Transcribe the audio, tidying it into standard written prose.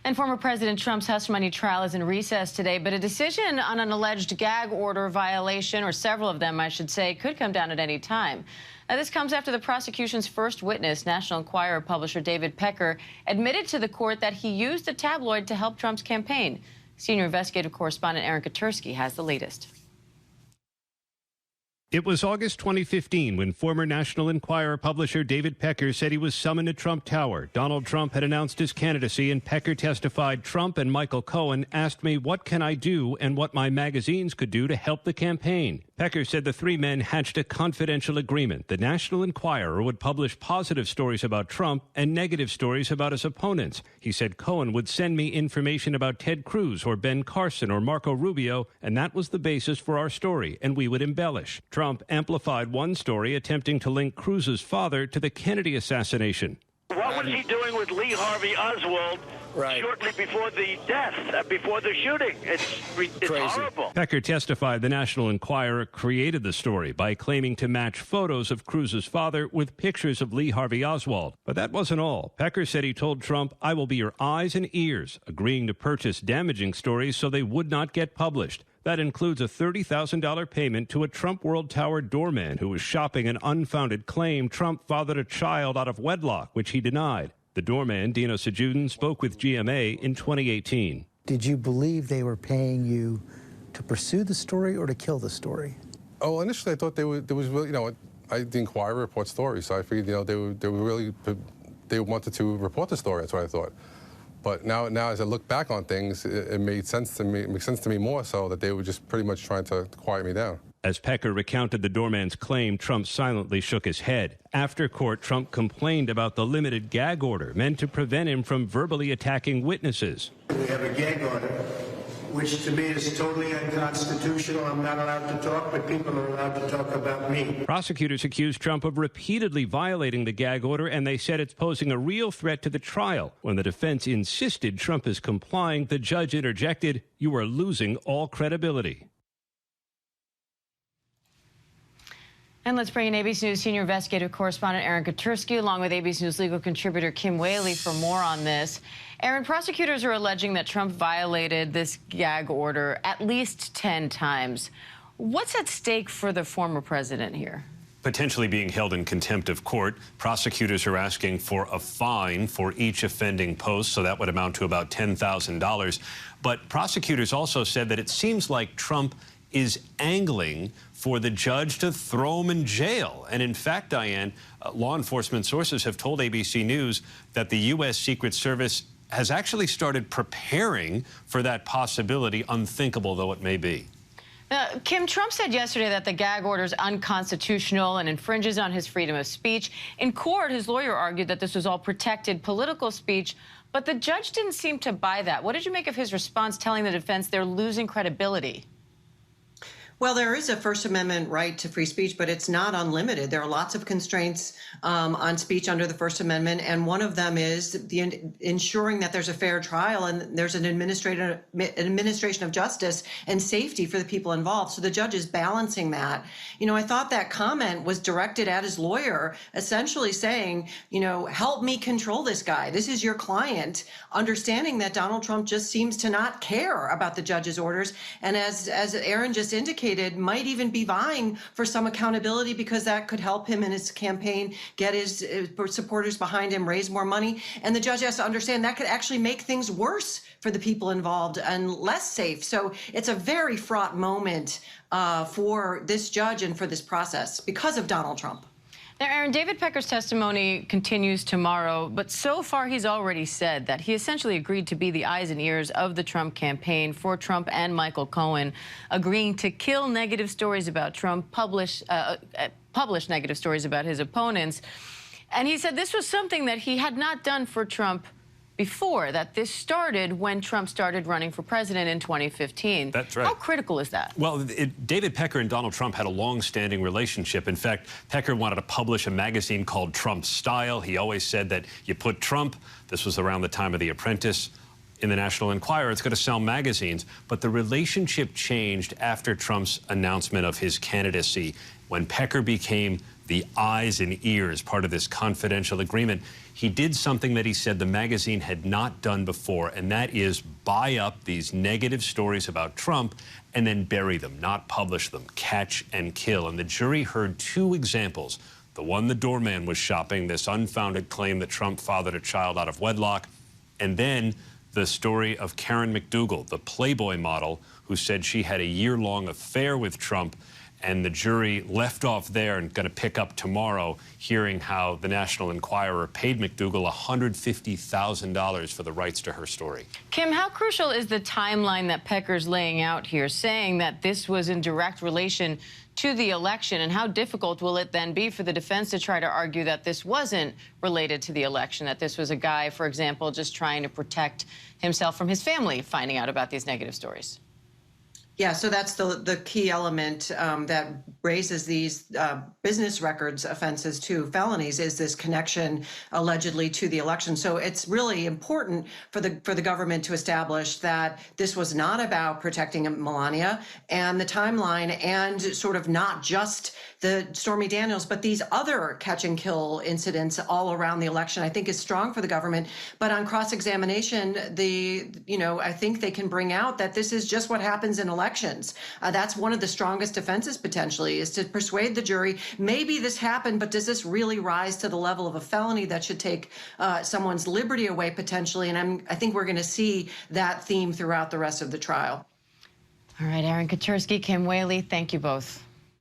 And former President Trump's hush money trial is in recess today, but a decision on an alleged gag order violation, or several of them, I should say, could come down at any time. Now, this comes after the prosecution's first witness, National Enquirer publisher David Pecker, admitted to the court that he used the tabloid to help Trump's campaign. Senior investigative correspondent Aaron Katersky has the latest. It was August 2015 when former National Enquirer publisher David Pecker said he was summoned to Trump Tower. Donald Trump had announced his candidacy, and Pecker testified, "Trump and Michael Cohen asked me what can I do and what my magazines could do to help the campaign." Pecker said the three men hatched a confidential agreement. The National Enquirer would publish positive stories about Trump and negative stories about his opponents. He said Cohen would send me information about Ted Cruz or Ben Carson or Marco Rubio, and that was the basis for our story, and we would embellish. Trump amplified one story attempting to link Cruz's father to the Kennedy assassination. What was he doing with Lee Harvey Oswald shortly before the death, before the shooting? It's horrible. Pecker testified the National Enquirer created the story by claiming to match photos of Cruz's father with pictures of Lee Harvey Oswald. But that wasn't all. Pecker said he told Trump, "I will be your eyes and ears," agreeing to purchase damaging stories so they would not get published. That includes a $30,000 payment to a Trump World Tower doorman who was shopping an unfounded claim Trump fathered a child out of wedlock, which he denied. The doorman, Dino Sajudin, spoke with GMA in 2018. Did you believe they were paying you to pursue the story or to kill the story? Oh, initially I thought there was really, the Enquirer reports stories, so I figured, they wanted to report the story. That's what I thought. But now as I look back on things, it made sense to me. It makes sense to me more so that they were just pretty much trying to quiet me down. As Pecker recounted the doorman's claim, Trump silently shook his head. After court, Trump complained about the limited gag order meant to prevent him from verbally attacking witnesses. We have a gag order, which to me is totally unconstitutional. I'm not allowed to talk, but people are allowed to talk about me. Prosecutors accused Trump of repeatedly violating the gag order, and they said it's posing a real threat to the trial. When the defense insisted Trump is complying, the judge interjected, "You are losing all credibility." And let's bring in ABC News senior investigative correspondent Aaron Katersky along with ABC News legal contributor Kim Whaley for more on this. Aaron, prosecutors are alleging that Trump violated this gag order at least 10 times. What's at stake for the former president here? Potentially being held in contempt of court. Prosecutors are asking for a fine for each offending post, so that would amount to about $10,000. But prosecutors also said that it seems like Trump is angling for the judge to throw him in jail. And in fact, Diane, law enforcement sources have told ABC News that the U.S. Secret Service has actually started preparing for that possibility, unthinkable though it may be. Kim, Trump said yesterday that the gag order is unconstitutional and infringes on his freedom of speech. In court, his lawyer argued that this was all protected political speech, but the judge didn't seem to buy that. What did you make of his response telling the defense they're losing credibility? Well, there is a First Amendment right to free speech, but it's not unlimited. There are lots of constraints on speech under the First Amendment, and one of them is ensuring that there's a fair trial and there's an administration of justice and safety for the people involved. So the judge is balancing that. I thought that comment was directed at his lawyer, essentially saying, help me control this guy. This is your client, understanding that Donald Trump just seems to not care about the judge's orders. And as Aaron just indicated, might even be vying for some accountability because that could help him in his campaign, get his supporters behind him, raise more money. And the judge has to understand that could actually make things worse for the people involved and less safe. So it's a very fraught moment for this judge and for this process because of Donald Trump. Now, Aaron, David Pecker's testimony continues tomorrow, but so far he's already said that he essentially agreed to be the eyes and ears of the Trump campaign for Trump and Michael Cohen, agreeing to kill negative stories about Trump, publish negative stories about his opponents. And he said this was something that he had not done for Trump before, that this started when Trump started running for president in 2015. That's right. How critical is that? Well, David Pecker and Donald Trump had a long-standing relationship. In fact, Pecker wanted to publish a magazine called Trump Style. He always said that you put Trump, this was around the time of The Apprentice, in the National Enquirer. It's going to sell magazines. But the relationship changed after Trump's announcement of his candidacy, when Pecker became the eyes and ears, part of this confidential agreement. He did something that he said the magazine had not done before, and that is buy up these negative stories about Trump and then bury them, not publish them, catch and kill. And the jury heard two examples. The one the doorman was shopping, this unfounded claim that Trump fathered a child out of wedlock, and then the story of Karen McDougal, the Playboy model, who said she had a year-long affair with Trump. And the jury left off there and going to pick up tomorrow, hearing how the National Enquirer paid McDougal $150,000 for the rights to her story. Kim, how crucial is the timeline that Pecker's laying out here, saying that this was in direct relation to the election? And how difficult will it then be for the defense to try to argue that this wasn't related to the election, that this was a guy, for example, just trying to protect himself from his family finding out about these negative stories? Yeah, so that's the key element that raises these business records offenses to felonies, is this connection allegedly to the election. So it's really important for the government to establish that this was not about protecting Melania, and the timeline, and sort of not just the Stormy Daniels, but these other catch and kill incidents all around the election, I think is strong for the government. But on cross-examination, I think they can bring out that this is just what happens in elections. That's one of the strongest defenses potentially, is to persuade the jury, maybe this happened, but does this really rise to the level of a felony that should take someone's liberty away potentially? And I think we're going to see that theme throughout the rest of the trial. All right, Aaron Katersky, Kim Whaley, thank you both.